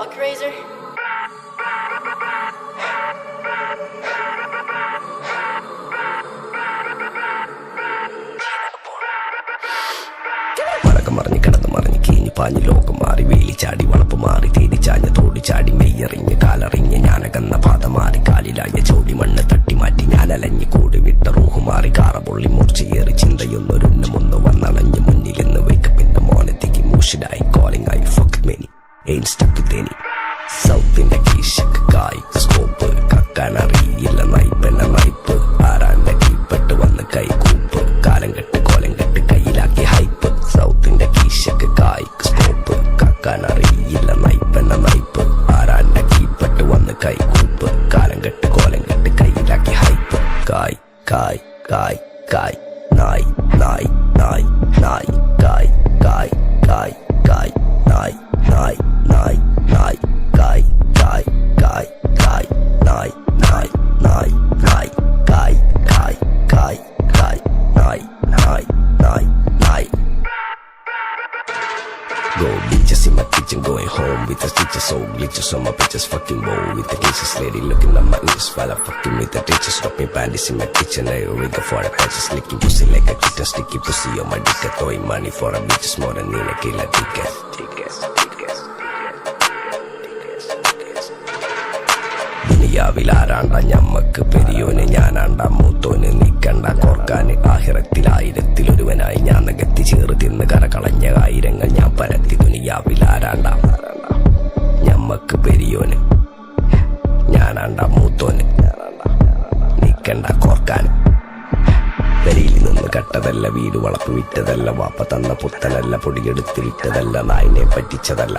fuck, Razor? മറഞ്ഞ് കിടന്ന് മറിഞ്ഞ് കീഞ്ഞ് പാഞ്ഞ് ലോകം മാറി വേലി ചാടി വളപ്പ് മാറി തേടി ചാഞ്ഞ തോടി ചാടി മെയ്യറിഞ്ഞ് കാലറിഞ്ഞ് ഞാനകന്ന പാത മാറി കാലിലായ ചോടി മണ്ണ് തട്ടി മാറ്റി ഞാനലഞ്ഞ് കൂടി വിട്ട റൂഹ് മാറി കാറ പൊള്ളി മൂർച്ചയേറി ചിന്തയൊന്നൊരുന്നമൊന്ന് വന്നണഞ്ഞ് മുന്നിലെന്ന് വെക്കപ്പിന്റെ മോനത്തേക്ക് മൂഷിലായി കോളിംഗ് ആയി ഫക്ക് മെനി എയിൻ സ്റ്റക്ക് തേനി സൗത്തിന്റെ കീശക്ക് കായ് സ്കോപ്പ് കക്കാനറിയില്ല നയിപ്പെന്ന നയിപ്പ് ആരാന്റെ കീപ്പെട്ട് വന്ന് കൈകൂപ്പ് കാലം കെട്ട് കോലം കെട്ട് കയ്യിലാക്കി ഹൈപ്പ് സൗത്തിന്റെ കീശക്ക് കായ് സ്കോപ്പ് കക്കാനറിയില്ല നയിപ്പെന്ന നയിപ്പ് ആരാന്റെ കീപ്പെട്ട് വന്ന് കൈകൂപ്പ് കാലം കെട്ട് കോലം കെട്ട് കയ്യിലാക്കി ഹൈപ്പ് കായ് കായ് കായ് കായ് നായ് നായ് നായ് നായ് കായ് കായ് കായ് കായ് നായ് നായ് നായ് നായ് കായ് കായ് കായ് കായ് നായ് നായ് നായ് നായ് കായ് കായ് കായ് കായ് നായ് നായ് നായ് നായ് Go bitches in my kitchen, going home with the stitches, so glitches on my pictures, fucking bow with the cases, lady looking at my inches while I'm fucking with the ditches, dropping panties in my kitchen, I rig for the patches, licking pussy like a kitten, sticky pussy on my dick, throwing money for a bitches more than in a killer tickets. ദുനിയാവിലാരാണ്ട ഞമ്മക്ക് പെരിയോന് ഞാനാണ്ട മൂത്തോന് നിക്കണ്ട കോർക്കാന് ആഹിറത്തിലായിരത്തിലൊരുവനായി ഞാൻ നികത്തി ചേറ് തിന്ന് കരകളഞ്ഞ ആയിരങ്ങൾ ഞാൻ പരത്തി ദുനിയാവിലാരാണ്ട ഞമ്മക്ക് പെരിയോന് ഞാനാണ്ട മൂത്തോന് നിക്കണ്ട കോർക്കാന് പെരിയിൽ നിന്ന് കട്ടതല്ല വീട് വളപ്പ് വിറ്റതല്ല വാപ്പ തന്ന പുത്തനല്ല പൊടിയെടുത്ത് വിറ്റതല്ല നായിനെ പറ്റിച്ചതല്ല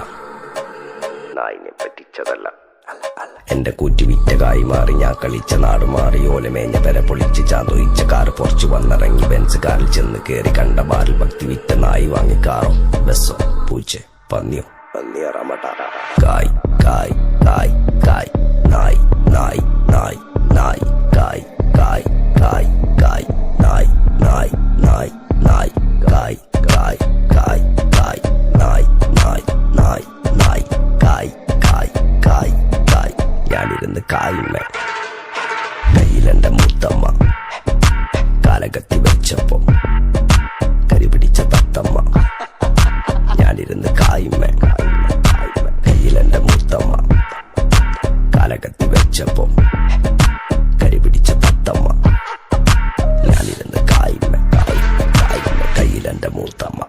എന്റെ കൂറ്റി വിറ്റ കായി മാറി ഞാൻ കളിച്ച നാട് മാറി ഓലമേഞ്ഞ പെര പൊളിച്ച് ചാന്തൊയിച്ച കാറ് പൊറച്ചു വന്നിറങ്ങി ബെൻസ് കാറിൽ ചെന്ന് കേറി കണ്ട ബാറിൽ ഭക്തി വിറ്റ നായി വാങ്ങി കാറോ ബസ്സോ പൂച്ച പന്നിയോ കായ് കായ് കായ് കായ് നായ് നായ് നായ് നായ് കായ് കായ് കായ് കായ് നായ് നായ് നായ് നായ് കായ് കായ് കായ് കായ് നായ് നായ് നായ് നായ് കായ് കായ് കായ് കായ് ഞാനിരുന്ന് കായുമ്മ കയ്യിലെന്റെ മുത്തമ്മ കാലകത്തി വെച്ചപ്പോ കരിപിടിച്ച തത്തമ്മ ഞാനിരുന്ന് കായുമ്മ കയ്യിലെന്റെ മുത്തമ്മ കാലകത്തി വെച്ചപ്പോ കരിപിടിച്ച തത്തമ്മ ഞാനിരുന്ന് കായുമ്മ കയ്യിലെന്റെ മുത്തമ്മ